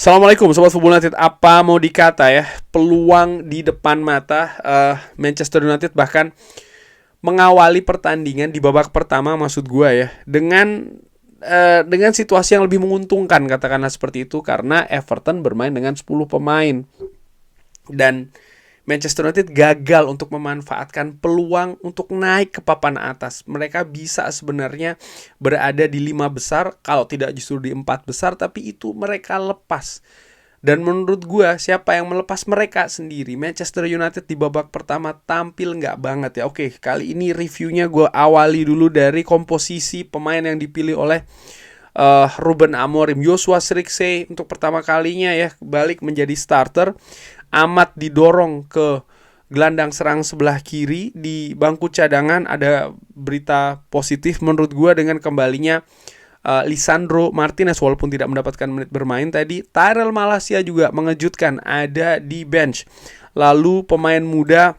Assalamualaikum Sobat Football United. Apa mau dikata ya, peluang di depan mata Manchester United bahkan mengawali pertandingan di babak pertama, maksud gue ya, dengan situasi yang lebih menguntungkan, katakanlah seperti itu, karena Everton bermain dengan 10 pemain dan Manchester United gagal untuk memanfaatkan peluang untuk naik ke papan atas. Mereka bisa sebenarnya berada di 5 besar, kalau tidak justru di 4 besar, tapi itu mereka lepas. Dan menurut gue, siapa yang melepas? Mereka sendiri. Manchester United di babak pertama tampil nggak banget ya. Oke, kali ini reviewnya gue awali dulu dari komposisi pemain yang dipilih oleh Ruben Amorim. Joshua Zirkzee untuk pertama kalinya ya balik menjadi starter. Amat didorong ke gelandang serang sebelah kiri. Di bangku cadangan ada berita positif menurut gue dengan kembalinya Lisandro Martinez walaupun tidak mendapatkan menit bermain tadi. Tyrell Malacia juga mengejutkan ada di bench. Lalu pemain muda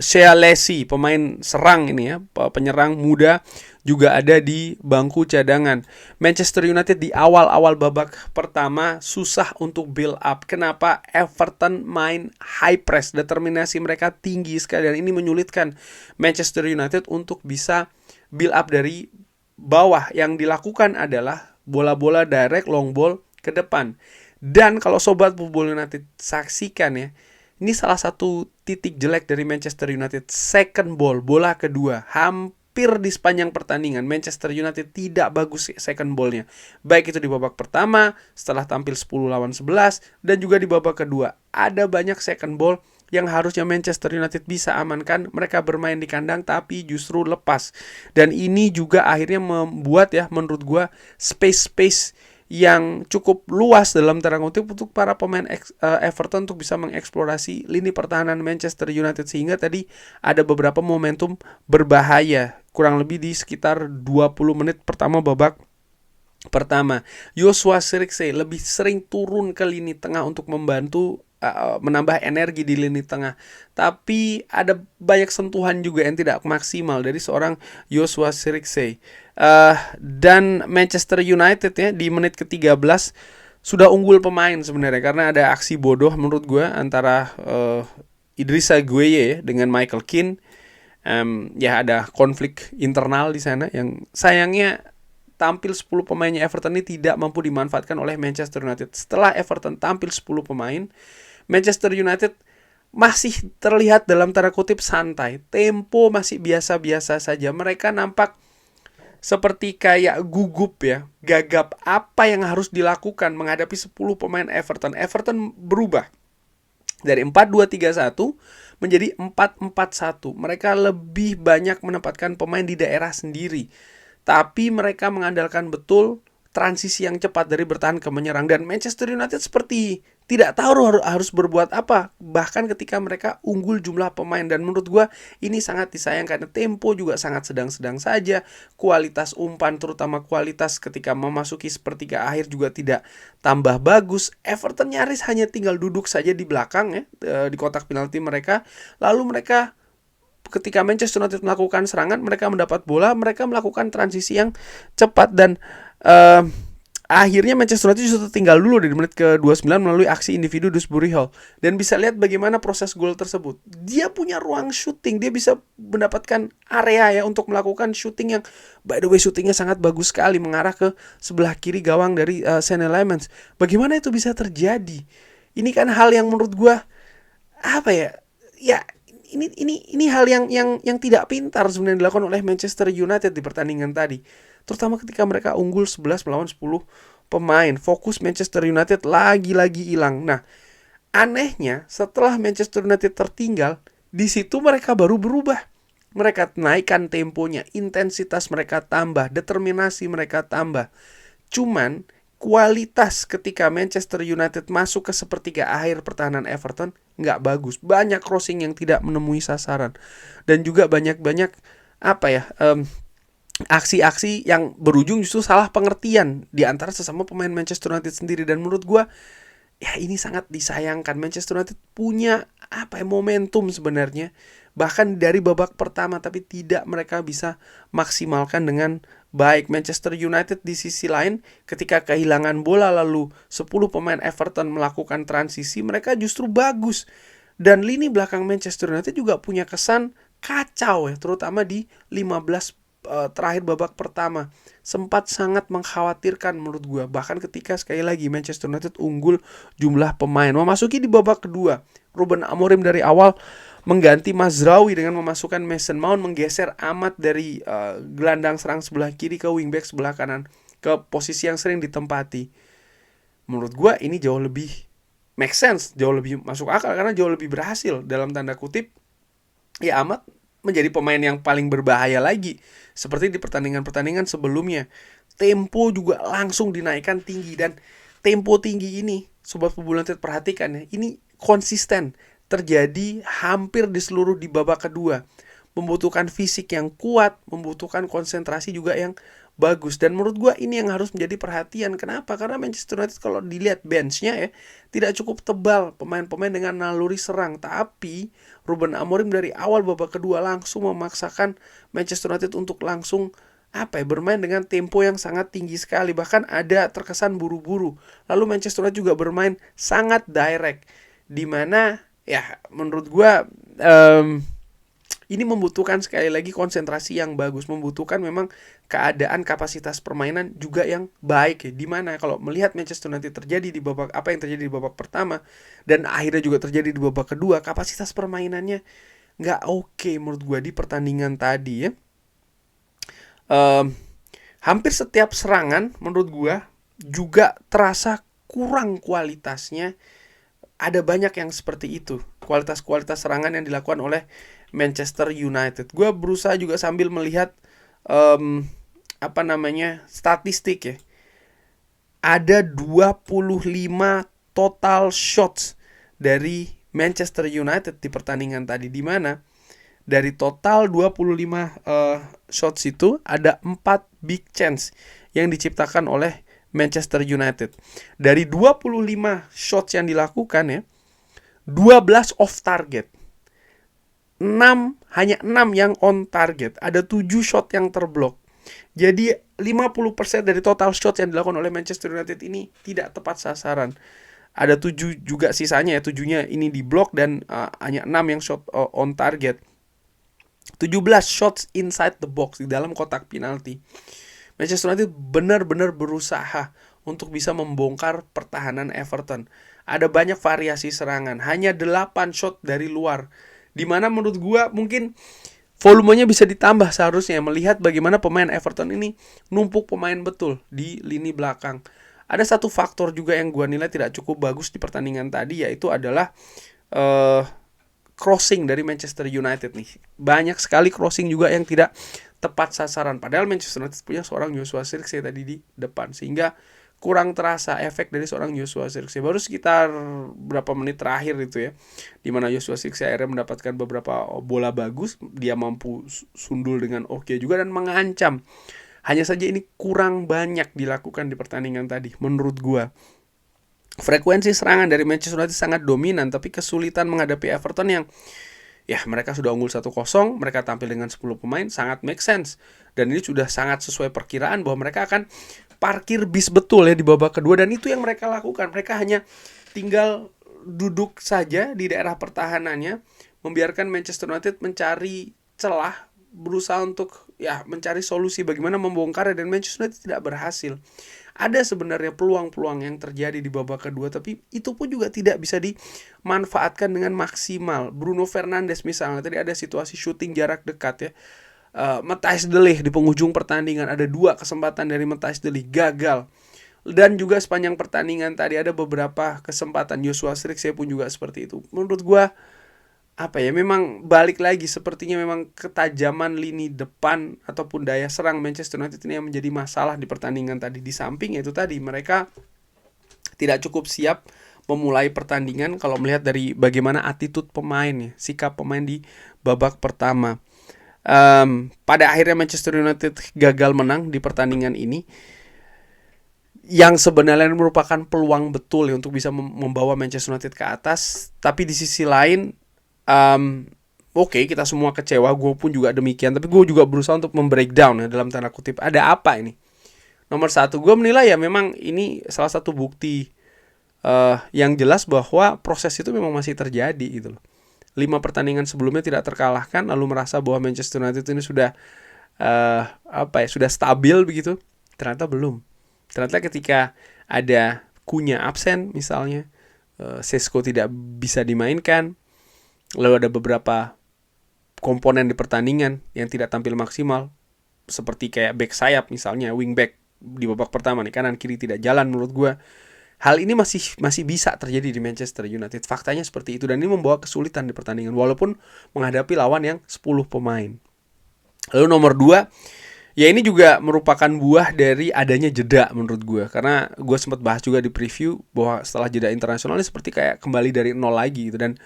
Shea Lacy, pemain serang ini ya, penyerang muda juga ada di bangku cadangan. Manchester United di awal-awal babak pertama susah untuk build up. Kenapa? Everton main high press, determinasi mereka tinggi sekali dan ini menyulitkan Manchester United untuk bisa build up dari bawah. Yang dilakukan adalah bola-bola direct long ball ke depan. Dan kalau Sobat Football United saksikan ya, ini salah satu titik jelek dari Manchester United. Second ball, bola kedua, hampir di sepanjang pertandingan Manchester United tidak bagus second ballnya. Baik itu di babak pertama, setelah tampil 10 lawan 11, dan juga di babak kedua. Ada banyak second ball yang harusnya Manchester United bisa amankan. Mereka bermain di kandang tapi justru lepas. Dan ini juga akhirnya membuat ya, menurut gue, space yang cukup luas dalam tanda kutip untuk para pemain Everton untuk bisa mengeksplorasi lini pertahanan Manchester United, sehingga tadi ada beberapa momentum berbahaya kurang lebih di sekitar 20 menit pertama babak pertama. Joshua Zirkzee lebih sering turun ke lini tengah untuk membantu menambah energi di lini tengah. Tapi ada banyak sentuhan juga yang tidak maksimal dari seorang Joshua Zirkzee. Dan Manchester United ya di menit ke-13 sudah unggul pemain sebenarnya karena ada aksi bodoh menurut gue antara Idrissa Gueye ya, dengan Michael Keane. Ya ada konflik internal di sana yang sayangnya tampil 10 pemainnya Everton ini tidak mampu dimanfaatkan oleh Manchester United. Setelah Everton tampil 10 pemain, Manchester United masih terlihat dalam tanda kutip santai. Tempo masih biasa-biasa saja. Mereka nampak seperti kayak gugup ya, gagap apa yang harus dilakukan menghadapi 10 pemain Everton. Everton berubah dari 4-2-3-1 menjadi 4-4-1. Mereka lebih banyak menempatkan pemain di daerah sendiri. Tapi mereka mengandalkan betul transisi yang cepat dari bertahan ke menyerang. Dan Manchester United seperti tidak tahu harus berbuat apa, bahkan ketika mereka unggul jumlah pemain. Dan menurut gue ini sangat disayangkan. Tempo juga sangat sedang-sedang saja. Kualitas umpan, terutama kualitas ketika memasuki sepertiga akhir juga tidak tambah bagus. Everton nyaris hanya tinggal duduk saja di belakang ya, di kotak penalti mereka. Lalu mereka ketika Manchester United melakukan serangan, mereka mendapat bola, mereka melakukan transisi yang cepat dan akhirnya Manchester United justru tinggal dulu di menit ke-29 melalui aksi individu Dewsbury Hall. Dan bisa lihat bagaimana proses gol tersebut. Dia punya ruang shooting, dia bisa mendapatkan area ya untuk melakukan shooting yang by the way shootingnya sangat bagus sekali mengarah ke sebelah kiri gawang dari Senne Lammens. Bagaimana itu bisa terjadi? Ini kan hal yang menurut gue apa ya? Ya ini hal yang tidak pintar sebenarnya dilakukan oleh Manchester United di pertandingan tadi. Terutama ketika mereka unggul 11 melawan 10 pemain. Fokus Manchester United lagi-lagi hilang. Nah, anehnya setelah Manchester United tertinggal, di situ mereka baru berubah. Mereka naikkan temponya, intensitas mereka tambah, determinasi mereka tambah. Cuman kualitas ketika Manchester United masuk ke sepertiga akhir pertahanan Everton nggak bagus. Banyak crossing yang tidak menemui sasaran. Dan juga banyak aksi-aksi yang berujung justru salah pengertian di antara sesama pemain Manchester United sendiri. Dan menurut gue ya ini sangat disayangkan. Manchester United punya momentum sebenarnya bahkan dari babak pertama, tapi tidak mereka bisa maksimalkan dengan baik. Manchester United di sisi lain ketika kehilangan bola lalu 10 pemain Everton melakukan transisi, mereka justru bagus. Dan lini belakang Manchester United juga punya kesan kacau ya, terutama di 15 terakhir babak pertama. Sempat sangat mengkhawatirkan menurut gue. Bahkan ketika sekali lagi Manchester United unggul jumlah pemain. Memasuki di babak kedua, Ruben Amorim dari awal mengganti Mazraoui dengan memasukkan Mason Mount, menggeser Ahmad dari gelandang serang sebelah kiri ke wingback sebelah kanan, ke posisi yang sering ditempati. Menurut gue ini jauh lebih make sense, jauh lebih masuk akal, karena jauh lebih berhasil dalam tanda kutip. Ya Ahmad menjadi pemain yang paling berbahaya lagi, seperti di pertandingan-pertandingan sebelumnya. Tempo juga langsung dinaikkan tinggi, dan tempo tinggi ini Sobat Pebulu United perhatikan ya, ini konsisten terjadi hampir di seluruh di babak kedua. Membutuhkan fisik yang kuat, membutuhkan konsentrasi juga yang bagus. Dan menurut gue ini yang harus menjadi perhatian. Kenapa? Karena Manchester United kalau dilihat benchnya ya, tidak cukup tebal pemain-pemain dengan naluri serang. Tapi Ruben Amorim dari awal babak kedua langsung memaksakan Manchester United untuk langsung bermain dengan tempo yang sangat tinggi sekali. Bahkan ada terkesan buru-buru. Lalu Manchester United juga bermain sangat direct, dimana ya menurut gue ini membutuhkan sekali lagi konsentrasi yang bagus, membutuhkan memang keadaan kapasitas permainan juga yang baik ya. Dimana kalau melihat Manchester United terjadi di babak apa yang terjadi di babak pertama dan akhirnya juga terjadi di babak kedua, kapasitas permainannya nggak oke menurut gue di pertandingan tadi ya. Hampir setiap serangan menurut gue juga terasa kurang kualitasnya. Ada banyak yang seperti itu, kualitas-kualitas serangan yang dilakukan oleh Manchester United. Gue berusaha juga sambil melihat statistik ya. Ada 25 total shots dari Manchester United di pertandingan tadi, di mana dari total 25 shots itu ada 4 big chance yang diciptakan oleh Manchester United. Dari 25 shots yang dilakukan ya, 12 off target. Hanya 6 yang on target. Ada 7 shot yang terblok. Jadi 50% dari total shots yang dilakukan oleh Manchester United ini tidak tepat sasaran. Ada 7 juga sisanya ya, 7-nya ini di blok dan hanya 6 yang shot on target. 17 shots inside the box, di dalam kotak penalti. Manchester United benar-benar berusaha untuk bisa membongkar pertahanan Everton. Ada banyak variasi serangan, hanya 8 shot dari luar. Dimana menurut gua mungkin volumenya bisa ditambah seharusnya, melihat bagaimana pemain Everton ini numpuk pemain betul di lini belakang. Ada satu faktor juga yang gua nilai tidak cukup bagus di pertandingan tadi, yaitu adalah crossing dari Manchester United nih. Banyak sekali crossing juga yang tidak tepat sasaran. Padahal Manchester United punya seorang Joshua Zirkzee tadi di depan, sehingga kurang terasa efek dari seorang Joshua Zirkzee. Baru sekitar berapa menit terakhir itu ya, dimana Joshua Zirkzee akhirnya mendapatkan beberapa bola bagus. Dia mampu sundul dengan oke juga dan mengancam. Hanya saja ini kurang banyak dilakukan di pertandingan tadi menurut gua. Frekuensi serangan dari Manchester United sangat dominan, tapi kesulitan menghadapi Everton yang ya mereka sudah unggul 1-0, mereka tampil dengan 10 pemain, sangat make sense. Dan ini sudah sangat sesuai perkiraan bahwa mereka akan parkir bis betul ya di babak kedua, dan itu yang mereka lakukan. Mereka hanya tinggal duduk saja di daerah pertahanannya, membiarkan Manchester United mencari celah, berusaha untuk mencari solusi bagaimana membongkarnya, dan Manchester United tidak berhasil. Ada sebenarnya peluang-peluang yang terjadi di babak kedua, tapi itu pun juga tidak bisa dimanfaatkan dengan maksimal. Bruno Fernandes misalnya, tadi ada situasi shooting jarak dekat ya. Matthijs de Ligt di penghujung pertandingan, ada 2 kesempatan dari Matthijs de Ligt gagal. Dan juga sepanjang pertandingan tadi ada beberapa kesempatan Joshua Zirkzee pun juga seperti itu. Menurut gue memang balik lagi, sepertinya memang ketajaman lini depan ataupun daya serang Manchester United ini yang menjadi masalah di pertandingan tadi. Di samping itu tadi, mereka tidak cukup siap memulai pertandingan kalau melihat dari bagaimana attitude pemain ya, sikap pemain di babak pertama. Pada akhirnya Manchester United gagal menang di pertandingan ini, yang sebenarnya merupakan peluang betul ya untuk bisa membawa Manchester United ke atas. Tapi di sisi lain Oke, kita semua kecewa, gue pun juga demikian. Tapi gue juga berusaha untuk membreakdown ya, dalam tanda kutip. Ada apa ini? Nomor satu, gue menilai ya memang ini salah satu bukti yang jelas bahwa proses itu memang masih terjadi gitu loh. 5 pertandingan sebelumnya tidak terkalahkan, lalu merasa bahwa Manchester United ini sudah sudah stabil begitu. Ternyata belum. Ternyata ketika ada Kunya absen misalnya, Sesko tidak bisa dimainkan, lalu ada beberapa komponen di pertandingan yang tidak tampil maksimal, seperti kayak back sayap misalnya, wing back di babak pertama nih, kanan kiri tidak jalan menurut gue. Hal ini masih bisa terjadi di Manchester United. Faktanya seperti itu, dan ini membawa kesulitan di pertandingan walaupun menghadapi lawan yang 10 pemain. Lalu nomor 2, ya ini juga merupakan buah dari adanya jeda menurut gue. Karena gue sempat bahas juga di preview bahwa setelah jeda internasional ini seperti kayak kembali dari nol lagi gitu. Dan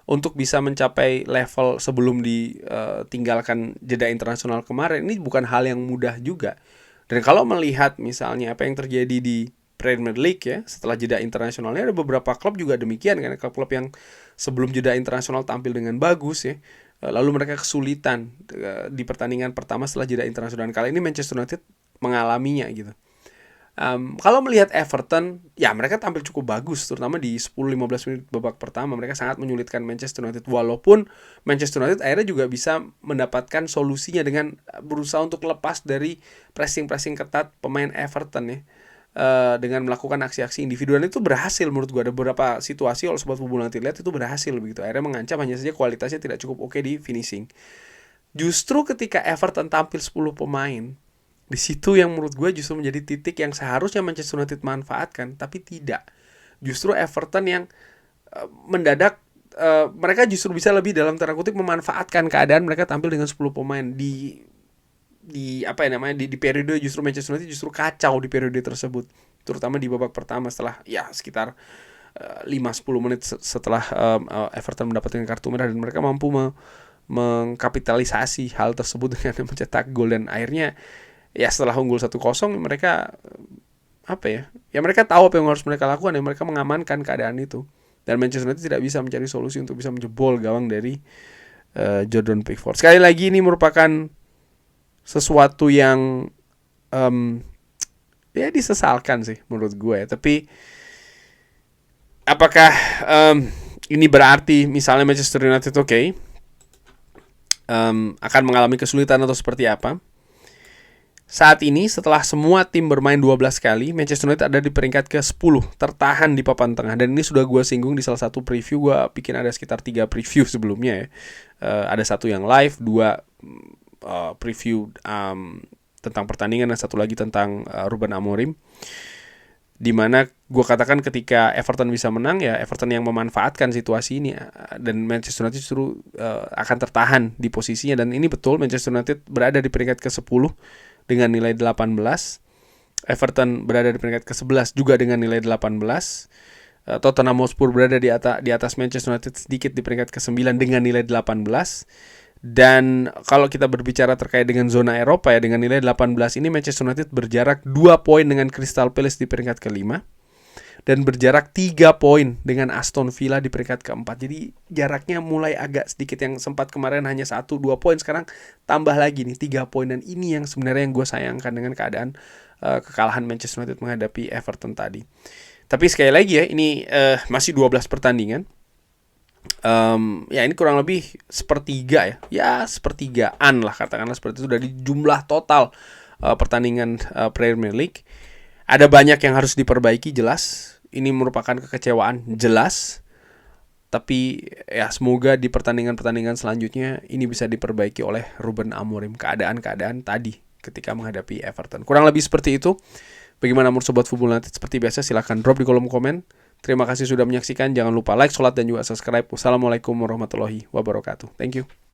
untuk bisa mencapai level sebelum ditinggalkan jeda internasional kemarin, ini bukan hal yang mudah juga. Dan kalau melihat misalnya apa yang terjadi di Premier League ya, setelah jeda internasionalnya, ada beberapa klub juga demikian kan, klub-klub yang sebelum jeda internasional tampil dengan bagus ya, lalu mereka kesulitan di pertandingan pertama setelah jeda internasional. Kali ini Manchester United mengalaminya gitu. Kalau melihat Everton, ya mereka tampil cukup bagus, terutama di 10-15 menit babak pertama. Mereka sangat menyulitkan Manchester United, walaupun Manchester United akhirnya juga bisa mendapatkan solusinya dengan berusaha untuk lepas dari pressing-pressing ketat pemain Everton ya. Dengan melakukan aksi-aksi individu, dan itu berhasil menurut gue. Ada beberapa situasi kalau Sobat Football nanti lihat itu berhasil begitu. Akhirnya mengancam, hanya saja kualitasnya tidak cukup oke di finishing. Justru ketika Everton tampil 10 pemain, di situ yang menurut gue justru menjadi titik yang seharusnya Manchester United manfaatkan, tapi tidak. Justru Everton yang mendadak mereka justru bisa lebih dalam tanda kutip memanfaatkan keadaan mereka tampil dengan 10 pemain di periode justru Manchester United justru kacau di periode tersebut, terutama di babak pertama setelah ya sekitar 5-10 menit setelah Everton mendapatkan kartu merah, dan mereka mampu mengkapitalisasi hal tersebut dengan mencetak gol. Dan akhirnya ya setelah unggul 1-0 mereka mereka tahu apa yang harus mereka lakukan, dan mereka mengamankan keadaan itu, dan Manchester United tidak bisa mencari solusi untuk bisa menjebol gawang dari Jordan Pickford. Sekali lagi ini merupakan sesuatu yang disesalkan sih menurut gue ya. Tapi apakah ini berarti misalnya Manchester United akan mengalami kesulitan atau seperti apa? Saat ini setelah semua tim bermain 12 kali, Manchester United ada di peringkat ke-10, tertahan di papan tengah. Dan ini sudah gue singgung di salah satu preview. Gue bikin ada sekitar 3 preview sebelumnya ya. Ada satu yang live, 2 preview tentang pertandingan, dan satu lagi tentang Ruben Amorim, dimana gue katakan ketika Everton bisa menang, ya Everton yang memanfaatkan situasi ini, dan Manchester United justru akan tertahan di posisinya. Dan ini betul, Manchester United berada di peringkat ke-10 dengan nilai 18, Everton berada di peringkat ke-11 juga dengan nilai 18, Tottenham Hotspur berada di atas Manchester United sedikit di peringkat ke-9 dengan nilai 18. Dan kalau kita berbicara terkait dengan zona Eropa ya, dengan nilai 18 ini Manchester United berjarak 2 poin dengan Crystal Palace di peringkat ke-5, dan berjarak 3 poin dengan Aston Villa di peringkat ke-4. Jadi jaraknya mulai agak sedikit, yang sempat kemarin hanya 1-2 poin, sekarang tambah lagi nih 3 poin. Dan ini yang sebenarnya yang gue sayangkan dengan keadaan kekalahan Manchester United menghadapi Everton tadi. Tapi sekali lagi ya, ini masih 12 pertandingan. Ini kurang lebih sepertiga ya sepertigaan lah, katakanlah seperti itu, dari jumlah total pertandingan Premier League. Ada banyak yang harus diperbaiki, jelas. Ini merupakan kekecewaan, jelas. Tapi ya semoga di pertandingan-pertandingan selanjutnya ini bisa diperbaiki oleh Ruben Amorim, keadaan-keadaan tadi ketika menghadapi Everton. Kurang lebih seperti itu. Bagaimana menurut Sobat Football United? Seperti biasa silahkan drop di kolom komen. Terima kasih sudah menyaksikan. Jangan lupa like, sholat, dan juga subscribe. Wassalamualaikum warahmatullahi wabarakatuh. Thank you.